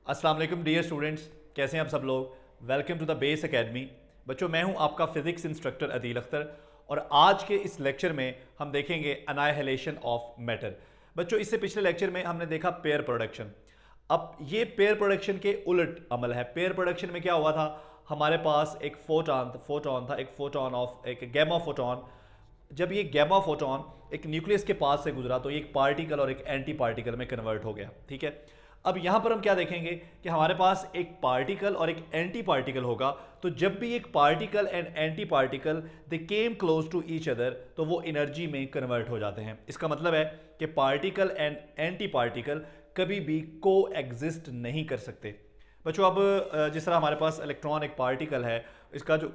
अस्सलाम वालेकुम dear students, कैसे हैं आप सब लोग। Welcome to the base academy. बच्चों, मैं हूं आपका फिजिक्स इंस्ट्रक्टर अदील अख्तर और आज के इस लेक्चर में हम देखेंगे अनाइहिलेशन ऑफ मैटर। बच्चों, इससे पिछले लेक्चर में हमने देखा पेयर प्रोडक्शन। अब ये पेयर प्रोडक्शन के उलट अमल है। पेयर प्रोडक्शन में क्या हुआ था, हमारे पास एक फोटोन था, एक फोटोन ऑफ एक गैमा फोटोन। जब ये गैमा फोटोन एक न्यूक्लियस के पास से गुजरा तो ये एक पार्टिकल और एक एंटी पार्टिकल में कन्वर्ट हो गया। ठीक है, अब यहां पर हम क्या देखेंगे कि हमारे पास एक पार्टिकल और एक एंटी पार्टिकल होगा। तो जब भी एक particle and anti particle they came close to each other तो वो एनर्जी में कन्वर्ट हो जाते हैं। इसका मतलब है कि पार्टिकल एंड एंटी पार्टिकल कभी भी को एग्जिस्ट नहीं कर सकते। बच्चों, अब जिस तरह हमारे पास इलेक्ट्रॉन एक पार्टिकल है, इसका जो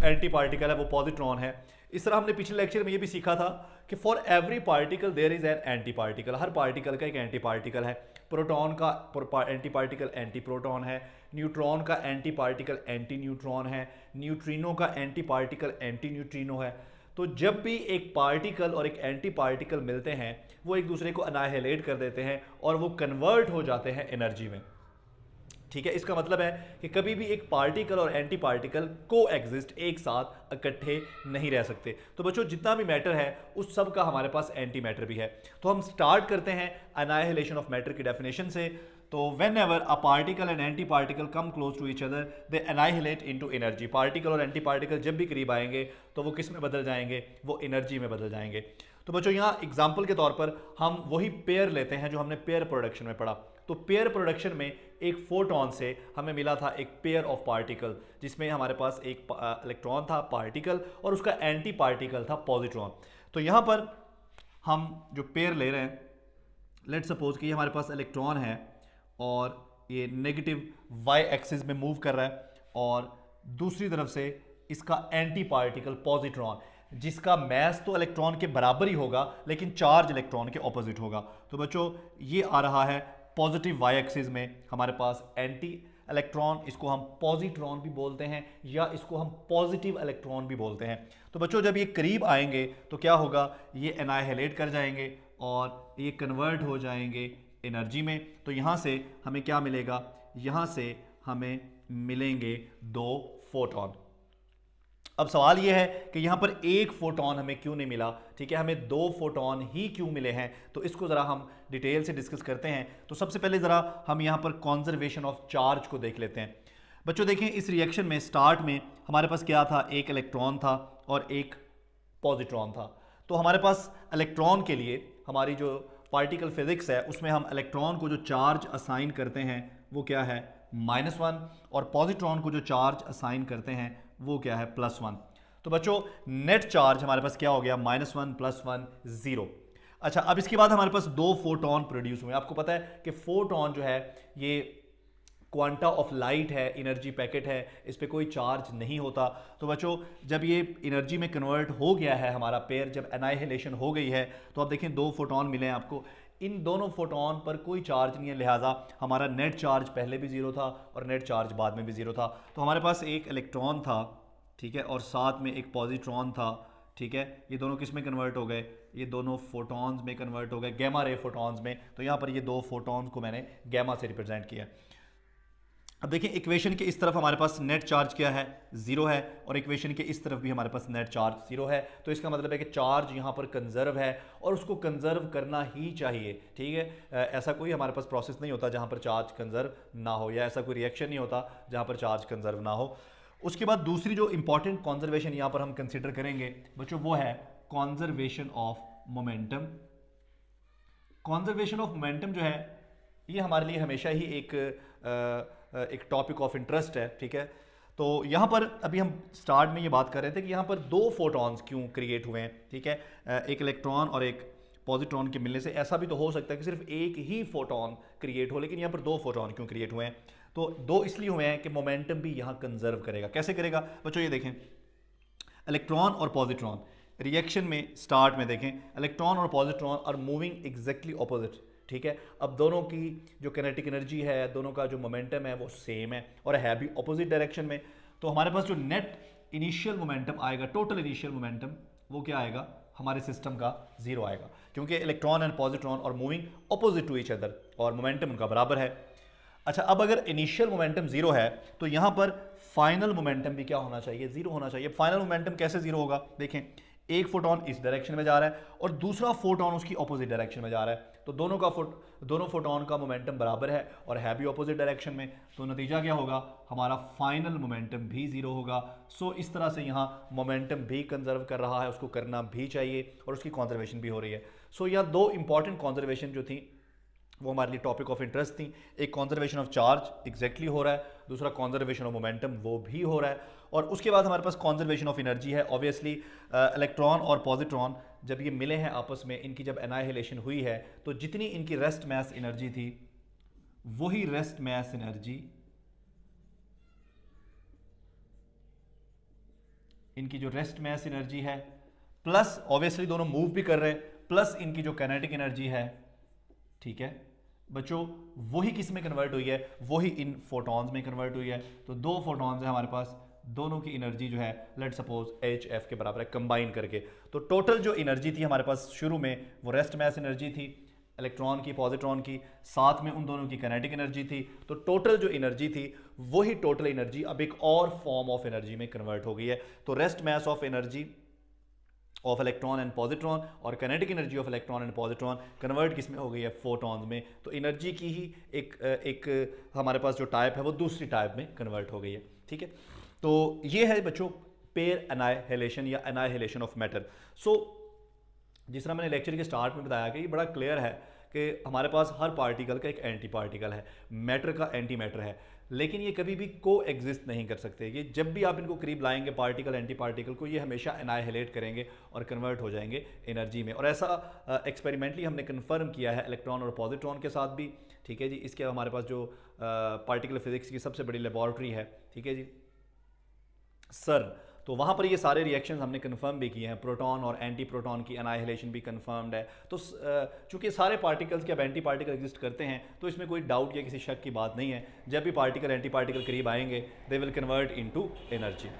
एंटी पार्टिकल है वो पॉजिट्रॉन है। इस तरह हमने पिछले लेक्चर में ये भी सीखा था कि for every particle there is an anti particle. हर पार्टिकल का एक एंटी पार्टिकल है। प्रोटॉन का एंटी पार्टिकल एंटी प्रोटॉन है, न्यूट्रॉन का एंटी पार्टिकल एंटी न्यूट्रॉन है, न्यूट्रिनो का एंटी पार्टिकल एंटी न्यूट्रिनो है। तो जब भी एक पार्टिकल और एक एंटी पार्टिकल मिलते हैं वो एक दूसरे को अनाइहिलेट कर देते हैं और वो कन्वर्ट हो जाते हैं एनर्जी में। ठीक है, इसका मतलब है कि कभी भी एक पार्टिकल और एंटी पार्टिकल को एग्जिस्ट एक साथ इकट्ठे नहीं रह सकते। तो बच्चों, जितना भी मैटर है उस सब का हमारे पास एंटी मैटर भी है। तो हम स्टार्ट करते हैं अनाइहिलेशन ऑफ मैटर की डेफिनेशन से। तो whenever a particle and anti particle come close to each other they annihilate into energy. Particle और एंटी पार्टिकल जब भी करीब आएंगे तो वो किस में बदल जाएंगे, वो एनर्जी में बदल जाएंगे। तो बच्चों, यहाँ एग्जाम्पल के तौर पर हम वही पेयर लेते हैं जो हमने पेयर प्रोडक्शन में पढ़ा। तो पेयर प्रोडक्शन में एक फोटोन से हमें मिला था एक पेयर ऑफ पार्टिकल, जिसमें हमारे पास एक इलेक्ट्रॉन था पार्टिकल और उसका एंटी पार्टिकल था पॉजिट्रॉन। तो यहाँ पर हम जो पेयर ले रहे हैं, लेट सपोज कि ये हमारे पास इलेक्ट्रॉन है और ये नेगेटिव वाई एक्सिस में मूव कर रहा है और दूसरी तरफ से इसका एंटी पार्टिकल पॉजिट्रॉन, जिसका मैस तो इलेक्ट्रॉन के बराबर ही होगा लेकिन चार्ज इलेक्ट्रॉन के ऑपोजिट होगा। तो बच्चों, ये आ रहा है पॉजिटिव वाई एक्सिस में हमारे पास एंटी इलेक्ट्रॉन, इसको हम पॉजिट्रॉन भी बोलते हैं या इसको हम पॉजिटिव इलेक्ट्रॉन भी बोलते हैं। तो बच्चों, जब ये करीब आएंगे तो क्या होगा, ये एनाइहिलेट कर जाएंगे और ये कन्वर्ट हो जाएंगे एनर्जी में। तो यहाँ से हमें क्या मिलेगा, यहाँ से हमें मिलेंगे दो फोटोन। अब सवाल यह है कि यहाँ पर एक फोटोन हमें क्यों नहीं मिला। ठीक है, हमें दो फोटोन ही क्यों मिले हैं, तो इसको ज़रा हम डिटेल से डिस्कस करते हैं। तो सबसे पहले ज़रा हम यहाँ पर कॉन्जर्वेशन ऑफ चार्ज को देख लेते हैं। बच्चों देखें, इस रिएक्शन में स्टार्ट में हमारे पास क्या था, एक इलेक्ट्रॉन था और एक पॉजिट्रॉन था। तो हमारे पास इलेक्ट्रॉन के लिए हमारी जो पार्टिकल फिजिक्स है उसमें हम इलेक्ट्रॉन को जो चार्ज असाइन करते हैं वो क्या है, -1, और पॉजिट्रॉन को जो चार्ज असाइन करते हैं वो क्या है, +1। तो बच्चों, नेट चार्ज हमारे पास क्या हो गया, -1 + 1 0। अच्छा, अब इसके बाद हमारे पास दो फोटोन प्रोड्यूस हुए। आपको पता है कि फोटोन जो है ये क्वांटा ऑफ लाइट है, एनर्जी पैकेट है, इस पर कोई चार्ज नहीं होता। तो बच्चों, जब ये एनर्जी में कन्वर्ट हो गया है हमारा पेयर, जब एनाइहिलेशन हो गई है तो आप देखें दो फोटोन मिले हैं आपको। इन दोनों फोटोन पर कोई चार्ज नहीं है, लिहाजा हमारा नेट चार्ज पहले भी 0 था और नेट चार्ज बाद में भी 0 था। तो हमारे पास एक इलेक्ट्रॉन था, ठीक है, और साथ में एक पॉजिट्रॉन था। ठीक है, ये दोनों किस में कन्वर्ट हो गए, ये दोनों फोटॉन्स में कन्वर्ट हो गए, गैमा रे फोटॉन्स में। तो यहाँ पर ये दो फोटॉन्स को मैंने गैमा से रिप्रेजेंट किया। अब देखिए, इक्वेशन के इस तरफ हमारे पास नेट चार्ज क्या है, 0 है, और इक्वेशन के इस तरफ भी हमारे पास नेट चार्ज 0 है। तो इसका मतलब है कि चार्ज यहाँ पर कंजर्व है और उसको कंजर्व करना ही चाहिए। ठीक है, ऐसा कोई हमारे पास प्रोसेस नहीं होता जहाँ पर चार्ज कंजर्व ना हो, या ऐसा कोई रिएक्शन नहीं होता जहाँ पर चार्ज कंजर्व ना हो। उसके बाद दूसरी जो इंपॉर्टेंट कॉन्जर्वेशन यहाँ पर हम कंसिडर करेंगे बच्चों, वो है conservation of momentum. Conservation of momentum जो है ये हमारे लिए हमेशा ही एक टॉपिक ऑफ इंटरेस्ट है। ठीक है, तो यहाँ पर अभी हम स्टार्ट में ये बात कर रहे थे कि यहाँ पर दो फोटॉन्स क्यों क्रिएट हुए हैं। ठीक है, एक इलेक्ट्रॉन और एक पॉजिट्रॉन के मिलने से ऐसा भी तो हो सकता है कि सिर्फ एक ही फोटॉन क्रिएट हो, लेकिन यहाँ पर दो फोटॉन क्यों क्रिएट हुए हैं। तो दो इसलिए हुए हैं कि मोमेंटम भी यहाँ कंजर्व करेगा। कैसे करेगा बच्चों, ये देखें, इलेक्ट्रॉन और पॉजिट्रॉन रिएक्शन में स्टार्ट में देखें, इलेक्ट्रॉन और positron are moving exactly opposite. ठीक है, अब दोनों की जो काइनेटिक एनर्जी है, दोनों का जो मोमेंटम है वो सेम है और है भी ऑपोजिट डायरेक्शन में। तो हमारे पास जो नेट इनिशियल मोमेंटम आएगा, टोटल इनिशियल मोमेंटम, वो क्या आएगा, हमारे सिस्टम का 0 आएगा, क्योंकि electron and positron are moving opposite to each other और मोमेंटम उनका बराबर है। अच्छा, अब अगर इनिशियल मोमेंटम जीरो है तो यहां पर फाइनल मोमेंटम भी क्या होना चाहिए, जीरो होना चाहिए। फाइनल मोमेंटम कैसे जीरो होगा, देखें, एक फोटोन इस डायरेक्शन में जा रहा है और दूसरा फोटोन उसकी ऑपोजिट डायरेक्शन में जा रहा है, तो दोनों फोटोन का मोमेंटम बराबर है और है भी ऑपोजिट डायरेक्शन में, तो नतीजा क्या होगा, हमारा फाइनल मोमेंटम भी जीरो होगा। सो इस तरह से यहाँ मोमेंटम भी कंजर्व कर रहा है, उसको करना भी चाहिए और उसकी कॉन्जर्वेशन भी हो रही है। सो यहाँ दो इंपॉर्टेंट कॉन्जर्वेशन जो थी वो हमारे लिए टॉपिक ऑफ इंटरेस्ट थी। एक कॉन्जर्वेशन ऑफ चार्ज एग्जैक्टली हो रहा है, दूसरा कॉन्जर्वेशन ऑफ मोमेंटम वो भी हो रहा है, और उसके बाद हमारे पास कॉन्जर्वेशन ऑफ एनर्जी है। ऑब्वियसली इलेक्ट्रॉन और पॉजिट्रॉन जब ये मिले हैं आपस में, इनकी जब एनाहिलेशन हुई है तो जितनी इनकी रेस्ट मैस एनर्जी थी वही रेस्ट मैस एनर्जी इनकी जो रेस्ट मैस एनर्जी है, प्लस ऑब्वियसली दोनों मूव भी कर रहे हैं, प्लस इनकी जो काइनेटिक एनर्जी है, ठीक है बच्चों, वही किस में कन्वर्ट हुई है, वही इन फोटॉन्स में कन्वर्ट हुई है। तो दो फोटॉन्स है हमारे पास, दोनों की एनर्जी जो है लेट सपोज HF के बराबर है कंबाइन करके। तो टोटल जो एनर्जी थी हमारे पास शुरू में वो रेस्ट मैस एनर्जी थी इलेक्ट्रॉन की, पॉजिट्रॉन की, साथ में उन दोनों की काइनेटिक एनर्जी थी। तो टोटल जो एनर्जी थी वही टोटल एनर्जी अब एक और फॉर्म ऑफ एनर्जी में कन्वर्ट हो गई है। तो rest mass of energy of electron and positron और kinetic energy of electron and positron convert किस में हो गई है, फोटॉन्स में। तो एनर्जी की ही एक हमारे पास जो टाइप है वो दूसरी टाइप में कन्वर्ट हो गई है, ठीक है। तो ये है बच्चों पेयर एनाहिलेशन या एनाहिलेशन ऑफ मैटर। सो जिस तरह मैंने लेक्चर के स्टार्ट में बताया कि ये बड़ा क्लियर है कि हमारे पास हर पार्टिकल का एक एंटी पार्टिकल है, मैटर का एंटी मैटर है, लेकिन ये कभी भी को एग्जिस्ट नहीं कर सकते। ये जब भी आप इनको करीब लाएंगे पार्टिकल एंटी पार्टिकल को, ये हमेशा एनाहिलेट करेंगे और कन्वर्ट हो जाएंगे एनर्जी में। और ऐसा एक्सपेरिमेंटली हमने कन्फर्म किया है इलेक्ट्रॉन और पॉजिट्रॉन के साथ भी, ठीक है जी। इसके हमारे पास जो पार्टिकल फिजिक्स की सबसे बड़ी लेबॉर्ट्री है, ठीक है जी, सर, तो वहाँ पर ये सारे रिएक्शंस हमने कंफर्म भी किए हैं, प्रोटॉन और एंटी प्रोटॉन की एनाहिलेशन भी कंफर्म्ड है। तो चूंकि सारे पार्टिकल्स के अब एंटी पार्टिकल एग्जिस्ट करते हैं तो इसमें कोई डाउट या किसी शक की बात नहीं है। जब भी पार्टिकल एंटी पार्टिकल करीब आएंगे they will convert into energy.